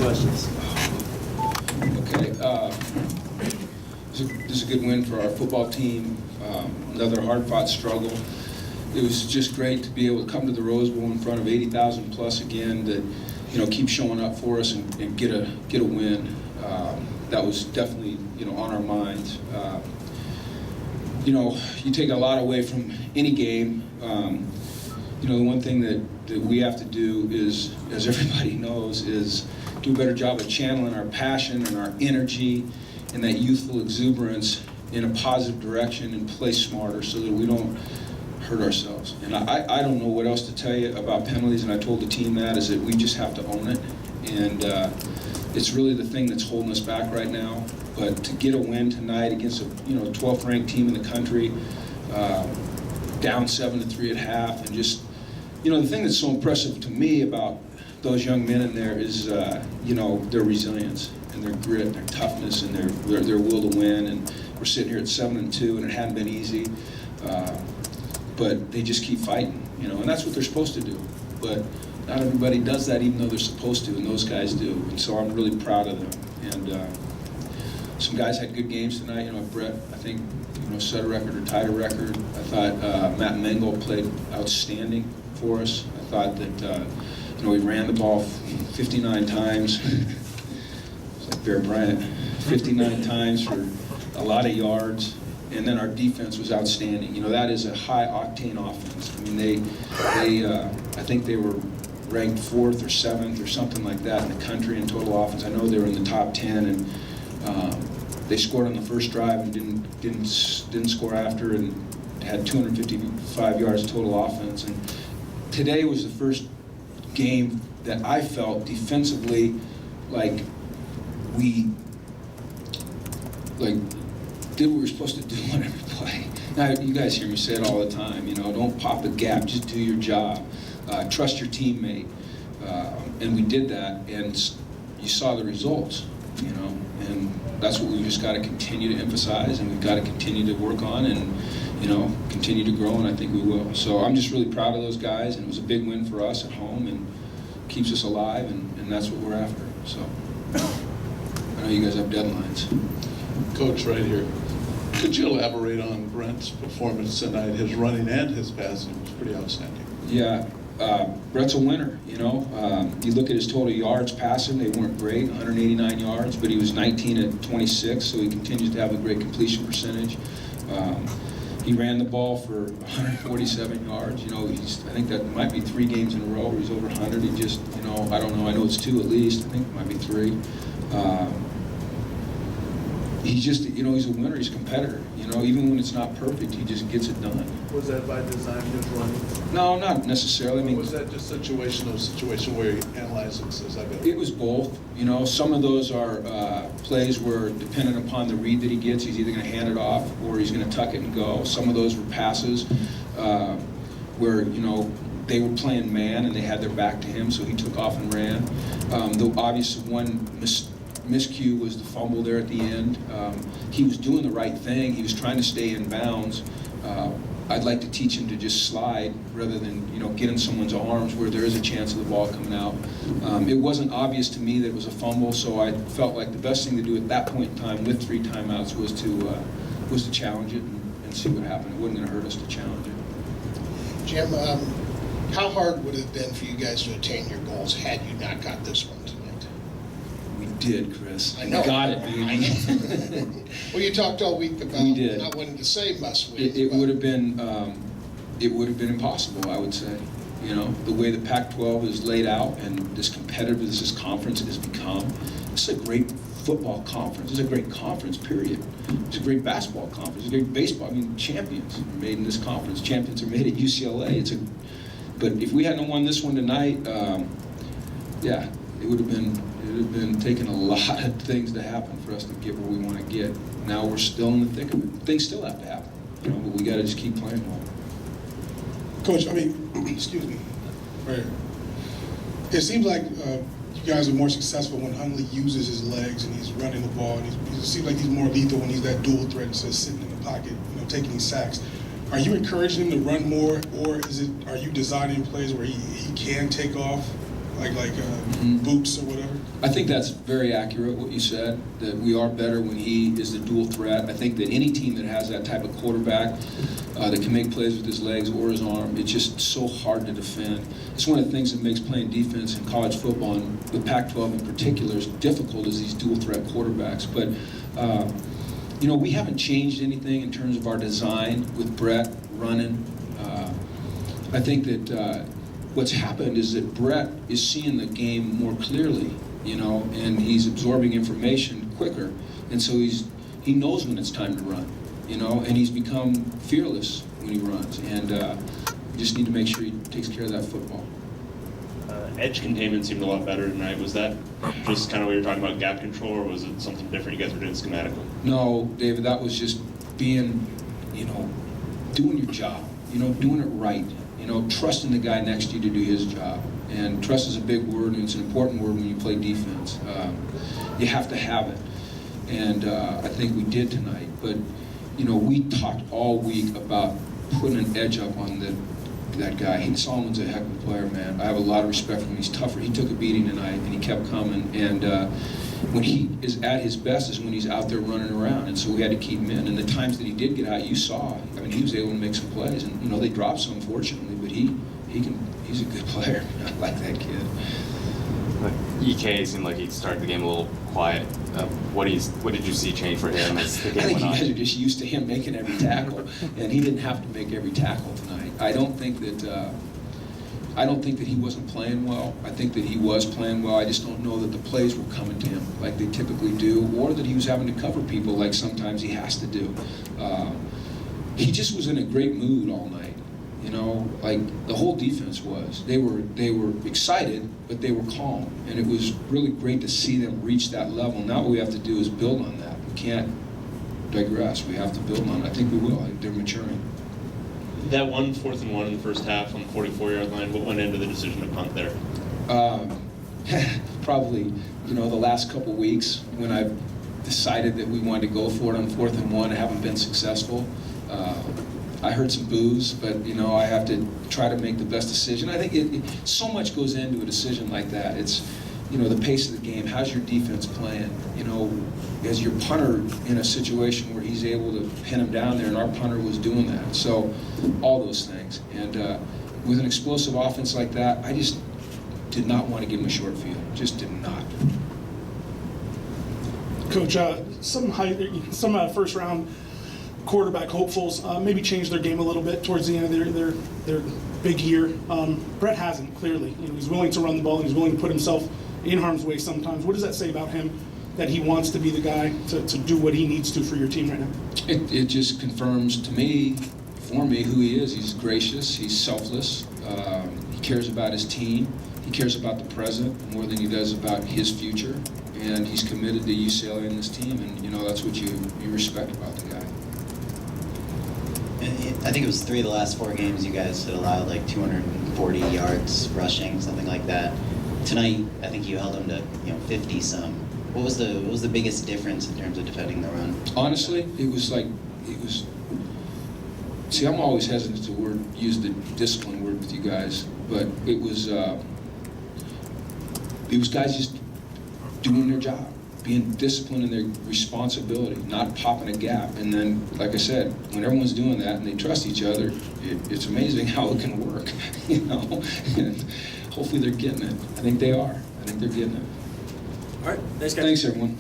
questions. Okay. This is a good win for our football team. Another hard-fought struggle. It was just great to be able to come to the Rose Bowl in front of 80,000 plus again. That keep showing up for us and get a win. That was definitely on our minds. You take a lot away from any game. The one thing that we have to do is, as everybody knows, is do a better job of channeling our passion and our energy and that youthful exuberance in a positive direction and play smarter so that we don't hurt ourselves. And I don't know what else to tell you about penalties, and I told the team that, is that we just have to own it. And it's really the thing that's holding us back right now. But to get a win tonight against a 12th ranked team in the country, down 7-3 at half, and just the thing that's so impressive to me about those young men in there is their resilience and their grit, and their toughness, and their will to win. And we're sitting here at 7-2, and it hadn't been easy, but they just keep fighting, and that's what they're supposed to do. But not everybody does that, even though they're supposed to, and those guys do. And so I'm really proud of them. And some guys had good games tonight. Brett, I think, set a record or tied a record. I thought Matt Mengel played outstanding for us. I thought that we ran the ball 59 times. It's like Bear Bryant, 59 times for a lot of yards. And then our defense was outstanding. That is a high octane offense. I mean, I think they were ranked 4th or 7th or something like that in the country in total offense. I know they were in the top 10, and they scored on the first drive and didn't score after, and had 255 yards total offense. And today was the first game that I felt defensively like we did what we were supposed to do on every play. Now, you guys hear me say it all the time, don't pop a gap, just do your job. Trust your teammate. And we did that, and you saw the results, and that's what we just got to continue to emphasize, and we've got to continue to work on, and continue to grow, and I think we will. So I'm just really proud of those guys, and it was a big win for us at home, and keeps us alive, and that's what we're after. So I know you guys have deadlines. Coach, right here. Could you elaborate on Brent's performance tonight? His running and his passing was pretty outstanding. Yeah, Brett's a winner, you look at his total yards passing, they weren't great, 189 yards, but he was 19 at 26, so he continues to have a great completion percentage. He ran the ball for 147 yards. I think that might be 3 games in a row where he's over 100. He just, I don't know, I know it's 2 at least, I think it might be 3. He's just, he's a winner, he's a competitor. Even when it's not perfect, he just gets it done. Was that by design, just running? No, not necessarily. I mean, was that just situation where he analyzed it and says, I got it? It was both. Some of those are plays where, dependent upon the read that he gets, he's either going to hand it off or he's going to tuck it and go. Some of those were passes where, they were playing man and they had their back to him, so he took off and ran. The obvious one miscue was the fumble there at the end. He was doing the right thing. He was trying to stay in bounds. I'd like to teach him to just slide rather than get in someone's arms where there is a chance of the ball coming out. It wasn't obvious to me that it was a fumble, so I felt like the best thing to do at that point in time with 3 timeouts was to challenge it and see what happened. It wasn't going to hurt us to challenge it. Jim, how hard would it have been for you guys to attain your goals had you not got this one tonight? We did, Chris. I know. We got it, baby. Well, you talked all week about not wanting to say must win. It would have been impossible, I would say. The way the Pac-12 is laid out and this competitive as this conference has become, it's a great football conference. It's a great conference, period. It's a great basketball conference. It's a great baseball. I mean, champions are made in this conference. Champions are made at UCLA. But if we hadn't won this one tonight, yeah, it would have been taking a lot of things to happen for us to get where we want to get. Now we're still in the thick of it. Things still have to happen, but we got to just keep playing well. Coach, excuse me, right here. It seems like you guys are more successful when Hundley uses his legs and he's running the ball. And it seems like he's more lethal when he's that dual threat instead of sitting in the pocket, taking these sacks. Are you encouraging him to run more, or are you designing plays where he can take off boots or whatever? I think that's very accurate, what you said, that we are better when he is the dual threat. I think that any team that has that type of quarterback that can make plays with his legs or his arm, it's just so hard to defend. It's one of the things that makes playing defense in college football, and the Pac-12 in particular, is difficult, is these dual threat quarterbacks. But, you know, we haven't changed anything in terms of our design with Brett running. I think that what's happened is that Brett is seeing the game more clearly, you know, and he's absorbing information quicker, and so he knows when it's time to run, you know, and he's become fearless when he runs, and we just need to make sure he takes care of that football. Edge containment seemed a lot better tonight. Was that just kind of what you were talking about, gap control, or was it something different you guys were doing schematically? No, David, that was just being, you know, doing your job, you know, doing it right. You know, trusting the guy next to you to do his job. And trust is a big word, and it's an important word when you play defense. You have to have it. And I think we did tonight. But, you know, we talked all week about putting an edge up on that guy. Solomon's a heck of a player, man. I have a lot of respect for him. He's tougher. He took a beating tonight, and he kept coming. And when he is at his best is when he's out there running around, and so we had to keep him in. And the times that he did get out, you saw. I mean, he was able to make some plays, and you know they dropped some, fortunately, but he's a good player. I like that kid. EK seemed like he started the game a little quiet. What did you see change for him as the game I think went you on? guys are just used to him making every tackle, and he didn't have to make every tackle tonight. I don't think that he wasn't playing well. I think that he was playing well. I just don't know that the plays were coming to him like they typically do, or that he was having to cover people like sometimes he has to do. He just was in a great mood all night. You know, like the whole defense was. They were excited, but they were calm, and it was really great to see them reach that level. Now what we have to do is build on that. We can't digress. We have to build on it. I think we will. They're maturing. That 4th and 1 in the first half on the 44-yard line, what went into the decision to punt there? Probably, you know, the last couple weeks when I've decided that we wanted to go for it on 4th and 1, I haven't been successful. I heard some boos, but you know, I have to try to make the best decision. I think so much goes into a decision like that. It's, you know, the pace of the game. How's your defense playing? You know, is your punter in a situation where he's able to pin him down there, and our punter was doing that. So all those things. And with an explosive offense like that, I just did not want to give him a short field. Just did not. Coach, some first round quarterback hopefuls maybe changed their game a little bit towards the end of their big year. Brett hasn't, clearly. You know, he's willing to run the ball, and he's willing to put himself in harm's way sometimes. What does that say about him, that he wants to be the guy to do what he needs to for your team right now? It just confirms to me, for me, who he is. He's gracious, he's selfless, he cares about his team, he cares about the present more than he does about his future, and he's committed to UCLA and this team, and you know, that's what you respect about the guy. I think it was 3 of the last 4 games you guys had allowed like 240 yards rushing, something like that. Tonight, I think you held them to 50-some. What was the biggest difference in terms of defending the run? Honestly, it was. See, I'm always hesitant to use the discipline word with you guys, but it was guys just doing their job, being disciplined in their responsibility, not popping a gap. And then, like I said, when everyone's doing that and they trust each other, it's amazing how it can work, you know. And hopefully they're getting it. I think they are. I think they're getting it. All right, thanks, guys. Thanks, everyone.